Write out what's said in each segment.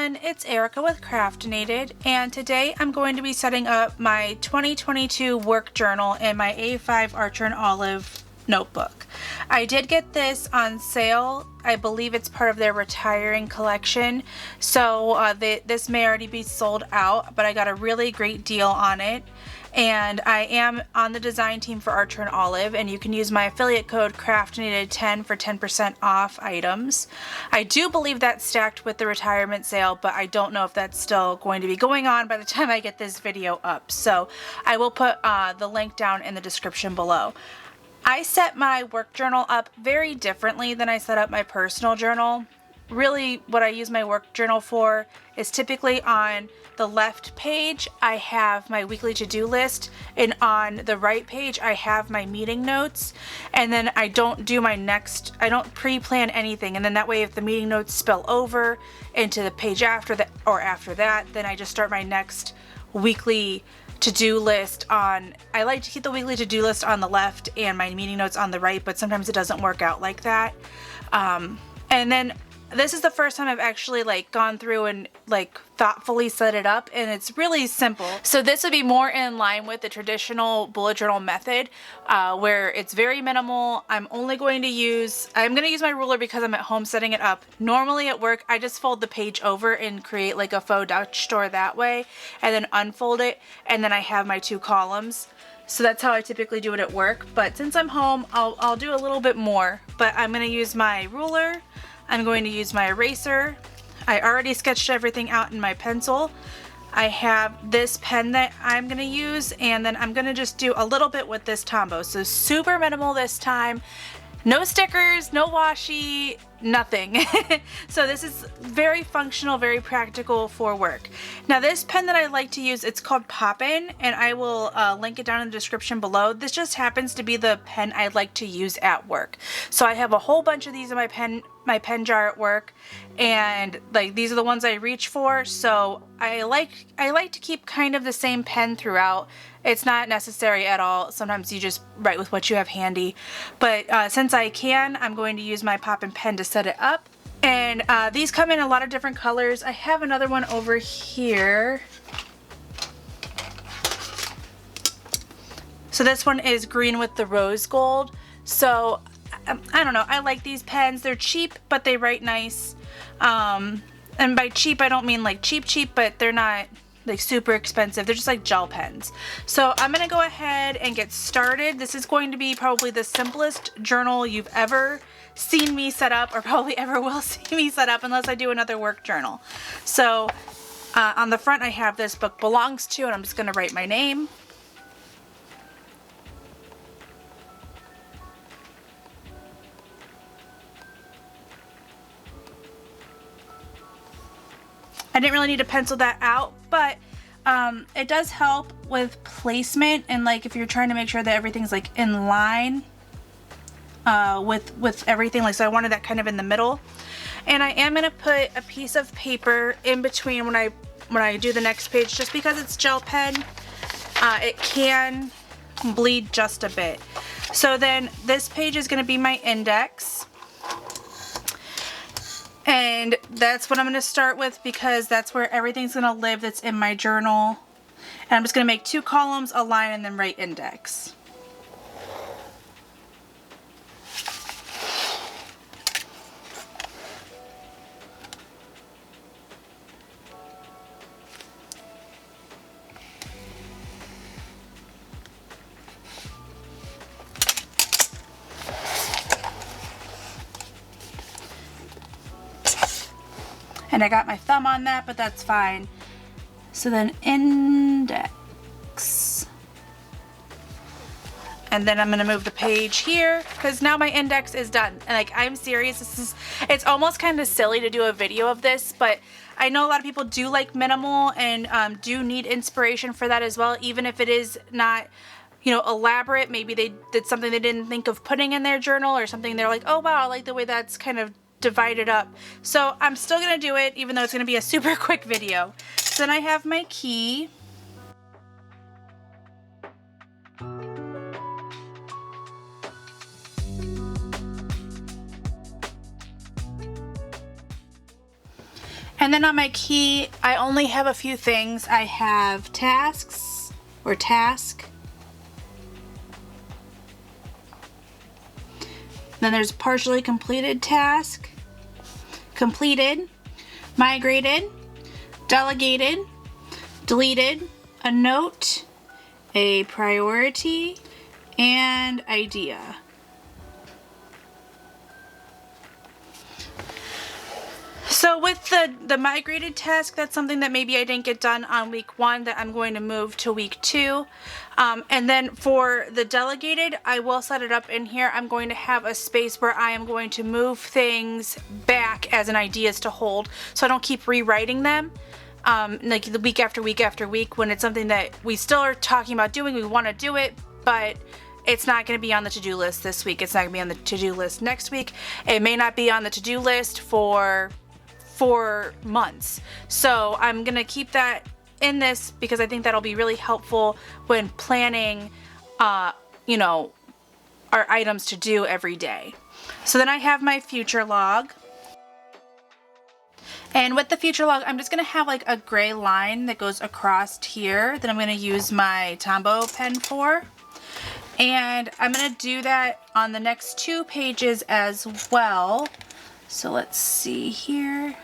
everyone, it's Erica with Craftinated, and today I'm going to be setting up my 2022 work journal in my A5 Archer and Olive notebook. I did get this on sale. I believe it's part of their retiring collection, so this may already be sold out, but I got a really great deal on it. And I am on the design team for Archer and Olive, and you can use my affiliate code Craftinated10 for 10% off items. I do believe that's stacked with the retirement sale, but I don't know if that's still going to be going on by the time I get this video up. So I will put the link down in the description below. I set my work journal up very differently than I set up my personal journal. Really, what I use my work journal for is typically on the left page I have my weekly to-do list, and on the right page I have my meeting notes, and then I don't pre-plan anything, and then that way if the meeting notes spill over into the page after that or after that, then I just start my next weekly to-do list on. I like to keep the weekly to-do list on the left and my meeting notes on the right, but sometimes it doesn't work out like that. And then this is the first time I've actually gone through and thoughtfully set it up, and it's really simple. So this would be more in line with the traditional bullet journal method, where it's very minimal. I'm going to use my ruler because I'm at home setting it up. Normally at work, I just fold the page over and create a faux Dutch door that way, and then unfold it, and then I have my two columns. So that's how I typically do it at work, but since I'm home, I'll do a little bit more. But I'm going to use my ruler. I'm going to use my eraser. I already sketched everything out in my pencil. I have this pen that I'm going to use, and then I'm going to just do a little bit with this Tombow. So super minimal this time. No stickers, no washi, nothing. So this is very functional, very practical for work. Now this pen that I like to use, it's called Poppin', and I will link it down in the description below. This just happens to be the pen I like to use at work. So I have a whole bunch of these in my pen jar at work, and these are the ones I reach for. So I like to keep kind of the same pen throughout. It's not necessary at all. Sometimes you just write with what you have handy. But since I can, I'm going to use my Poppin' pen to set it up. And these come in a lot of different colors. I have another one over here. So this one is green with the rose gold. So I don't know. I like these pens. They're cheap, but they write nice. And by cheap, I don't mean cheap, but they're not super expensive. They're just gel pens. So I'm gonna go ahead and get started. This is going to be probably the simplest journal you've ever seen me set up, or probably ever will see me set up, unless I do another work journal. So on the front I have "This book belongs to," and I'm just gonna write my name. I didn't really need to pencil that out, but it does help with placement, and if you're trying to make sure that everything's in line with everything. So I wanted that kind of in the middle, and I am gonna put a piece of paper in between when I do the next page, just because it's gel pen. It can bleed just a bit. So then this page is gonna be my index. And that's what I'm going to start with, because that's where everything's going to live that's in my journal. And I'm just going to make two columns, a line, and then write index. And I got my thumb on that, but that's fine. So then index. And then I'm gonna move the page here, because now my index is done. And I'm serious, it's almost kind of silly to do a video of this, but I know a lot of people do like minimal and do need inspiration for that as well, even if it is not, elaborate. Maybe they did something they didn't think of putting in their journal, or something they're like, oh wow, I like the way that's kind of divided up. So I'm still gonna do it, even though it's gonna be a super quick video. So then I have my key. And then on my key, I only have a few things. I have tasks or task. Then there's partially completed task, completed, migrated, delegated, deleted, a note, a priority, and idea. So with the migrated task, that's something that maybe I didn't get done on week 1 that I'm going to move to week 2. And then for the delegated, I will set it up in here. I'm going to have a space where I am going to move things back as an ideas to hold, so I don't keep rewriting them. Like the week after week after week, when it's something that we still are talking about doing, we want to do it, but it's not going to be on the to-do list this week. It's not going to be on the to-do list next week. It may not be on the to-do list for 4 months. So I'm going to keep that in this because I think that'll be really helpful when planning, you know, our items to do every day. So then I have my future log. And with the future log, I'm just going to have like a gray line that goes across here that I'm going to use my Tombow pen for. And I'm going to do that on the next 2 pages as well. So let's see here.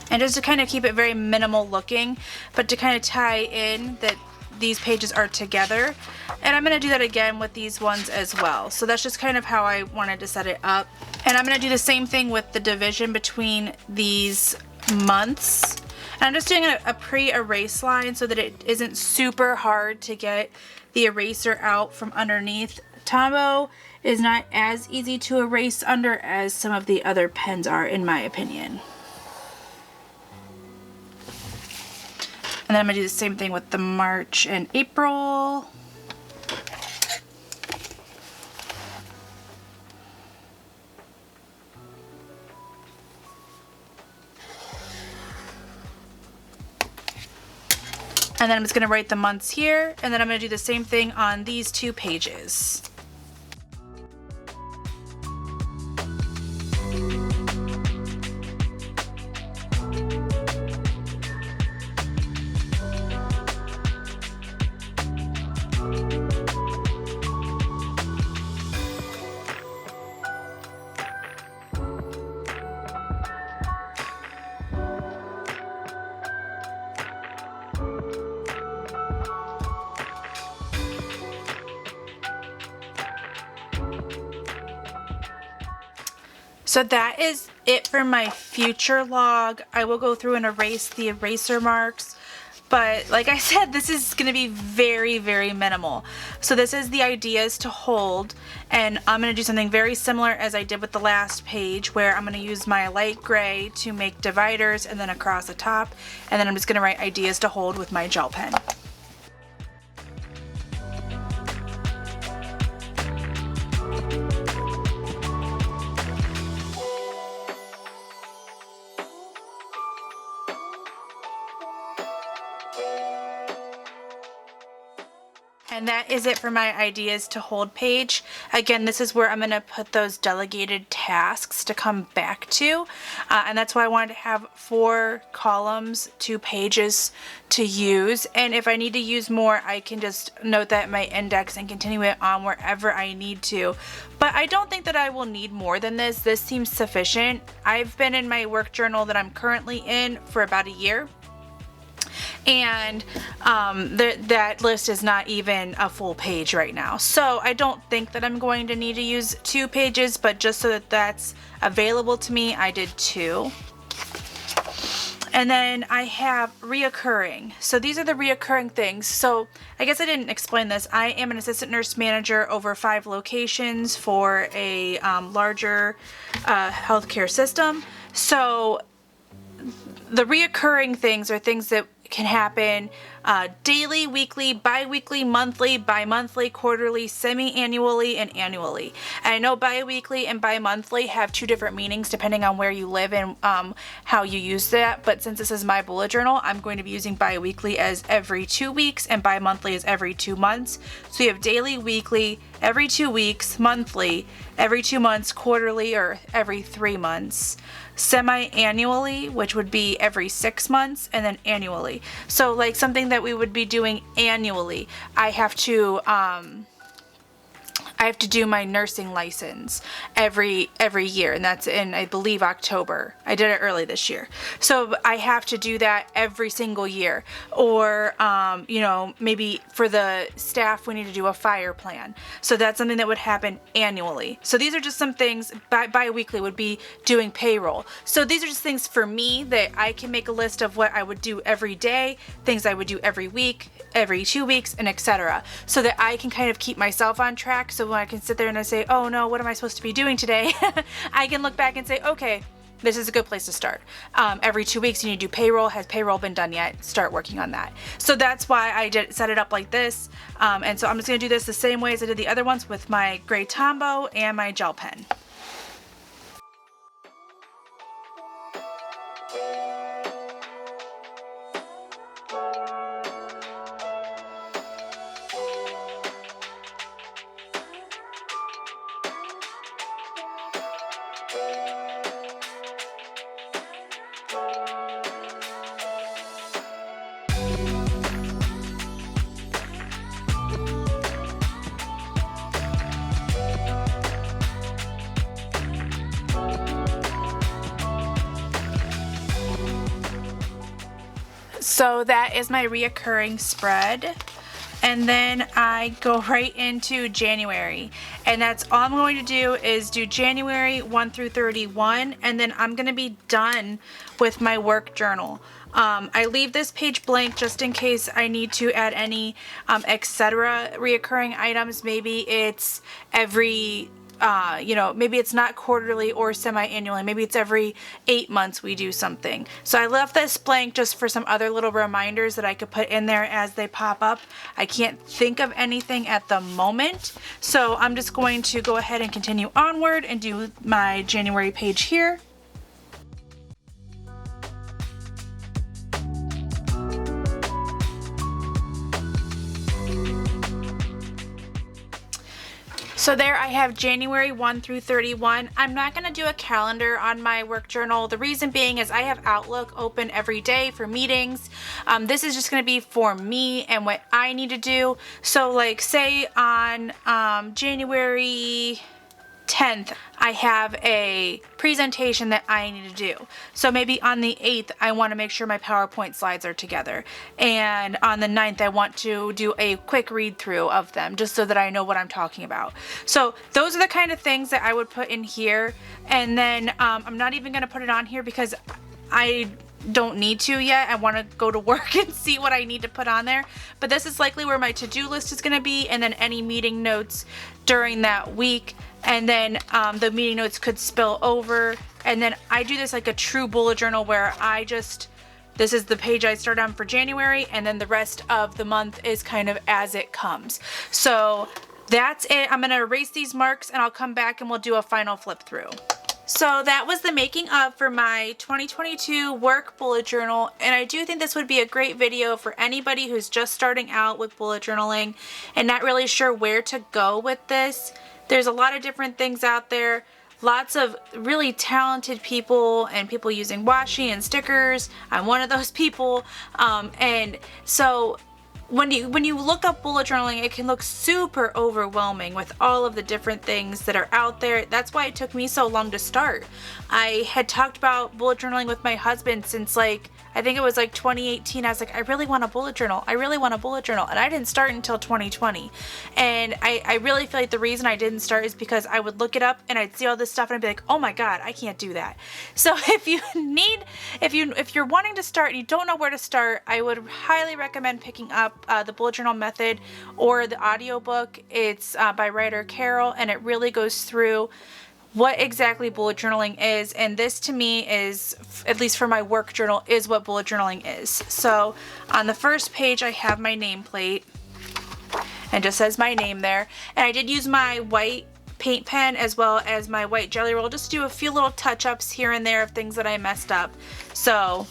And just to kind of keep it very minimal looking, but to kind of tie in that these pages are together. And I'm going to do that again with these ones as well. So that's just kind of how I wanted to set it up. And I'm going to do the same thing with the division between these months. And I'm just doing a pre-erase line so that it isn't super hard to get the eraser out from underneath. Tombow is not as easy to erase under as some of the other pens are, in my opinion. And then I'm going to do the same thing with the March and April. And then I'm just going to write the months here, and then I'm going to do the same thing on these 2 pages. So that is it for my future log. I will go through and erase the eraser marks, but like I said, this is going to be very, very minimal. So this is the ideas to hold, and I'm going to do something very similar as I did with the last page, where I'm going to use my light gray to make dividers and then across the top, and then I'm just going to write ideas to hold with my gel pen. And that is it for my ideas to hold page. Again, this is where I'm going to put those delegated tasks to come back to. And that's why I wanted to have 4 columns, 2 pages to use. And if I need to use more, I can just note that in my index and continue it on wherever I need to. But I don't think that I will need more than this. This seems sufficient. I've been in my work journal that I'm currently in for about a year. And that list is not even a full page right now. So I don't think that I'm going to need to use 2 pages, but just so that that's available to me, I did 2. And then I have reoccurring. So these are the reoccurring things. So I guess I didn't explain this. I am an assistant nurse manager over 5 locations for a larger healthcare system. So the reoccurring things are things that can happen daily, weekly, bi-weekly, monthly, bi-monthly, quarterly, semi-annually, and annually. And I know bi-weekly and bi-monthly have two different meanings depending on where you live and how you use that, but since this is my bullet journal, I'm going to be using bi-weekly as every 2 weeks and bi-monthly as every 2 months. So you have daily, weekly, every 2 weeks, monthly, every 2 months, quarterly, or every 3 months, semi-annually, which would be every 6 months, and then annually. So like something that we would be doing annually, I have to do my nursing license every year, and that's in, I believe, October. I did it early this year. So I have to do that every single year. Or, maybe for the staff, we need to do a fire plan. So that's something that would happen annually. So these are just some things. Bi-weekly would be doing payroll. So these are just things for me that I can make a list of what I would do every day, things I would do every week, every 2 weeks, and etc. So that I can kind of keep myself on track. So when I can sit there and I say, oh no, what am I supposed to be doing today? I can look back and say, okay, this is a good place to start. Every 2 weeks you need to do payroll. Has payroll been done yet? Start working on that. So that's why I set it up like this. And so I'm just going to do this the same way as I did the other ones with my gray Tombow and my gel pen. So that is my reoccurring spread. And then I go right into January. And that's all I'm going to do is do January 1 through 31. And then I'm going to be done with my work journal. I leave this page blank just in case I need to add any etc. reoccurring items. Maybe it's every maybe it's not quarterly or semi-annually. Maybe it's every 8 months we do something. So I left this blank just for some other little reminders that I could put in there as they pop up. I can't think of anything at the moment. So I'm just going to go ahead and continue onward and do my January page here. So there I have January 1 through 31. I'm not going to do a calendar on my work journal. The reason being is I have Outlook open every day for meetings. This is just going to be for me and what I need to do. So like say on January 10th, I have a presentation that I need to do. So maybe on the 8th, I want to make sure my PowerPoint slides are together. And on the 9th, I want to do a quick read through of them just so that I know what I'm talking about. So those are the kind of things that I would put in here. And then I'm not even going to put it on here because I don't need to yet. I want to go to work and see what I need to put on there. But this is likely where my to-do list is going to be, and then any meeting notes during that week. And then the meeting notes could spill over. And then I do this like a true bullet journal where this is the page I start on for January, and then the rest of the month is kind of as it comes. So that's it. I'm going to erase these marks and I'll come back and we'll do a final flip through. So that was the making of for my 2022 work bullet journal, and I do think this would be a great video for anybody who's just starting out with bullet journaling and not really sure where to go with this. There's a lot of different things out there, lots of really talented people and people using washi and stickers. I'm one of those people, and so when you look up bullet journaling, it can look super overwhelming with all of the different things that are out there. That's why it took me so long to start. I had talked about bullet journaling with my husband since I think it was 2018. I was like, I really want a bullet journal. I really want a bullet journal. And I didn't start until 2020. And I really feel like the reason I didn't start is because I would look it up and I'd see all this stuff and I'd be like, oh my God, I can't do that. So if you're wanting to start and you don't know where to start, I would highly recommend picking up the bullet journal method or the audiobook. It's by writer Carol, and it really goes through what exactly bullet journaling is, and this to me is, at least for my work journal, is what bullet journaling is. So on the first page I have my nameplate, and just says my name there, and I did use my white paint pen as well as my white jelly roll just to do a few little touch-ups here and there of things that I messed up. So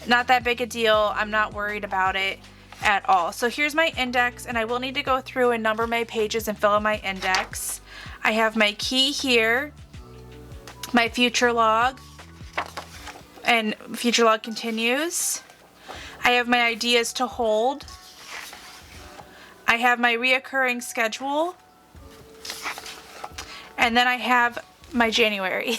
not that big a deal. I'm not worried about it at all. So here's my index, and I will need to go through and number my pages and fill in my index. I have my key here, my future log, and future log continues. I have my ideas to hold. I have my reoccurring schedule, and then I have my January.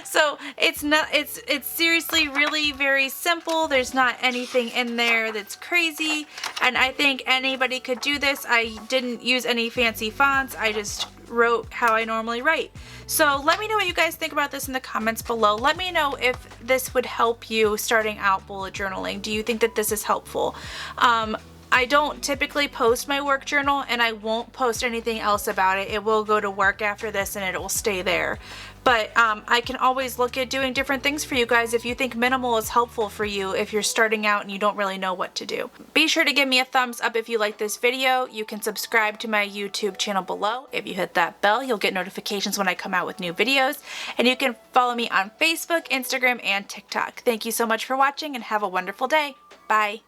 So it's seriously really very simple. There's not anything in there that's crazy, and I think anybody could do this. I didn't use any fancy fonts. I just wrote how I normally write. So let me know what you guys think about this in the comments below. Let me know if this would help you starting out bullet journaling. Do you think that this is helpful? I don't typically post my work journal, and I won't post anything else about it. It will go to work after this, and it will stay there. But I can always look at doing different things for you guys if you think minimal is helpful for you if you're starting out and you don't really know what to do. Be sure to give me a thumbs up if you like this video. You can subscribe to my YouTube channel below. If you hit that bell, you'll get notifications when I come out with new videos. And you can follow me on Facebook, Instagram, and TikTok. Thank you so much for watching, and have a wonderful day. Bye.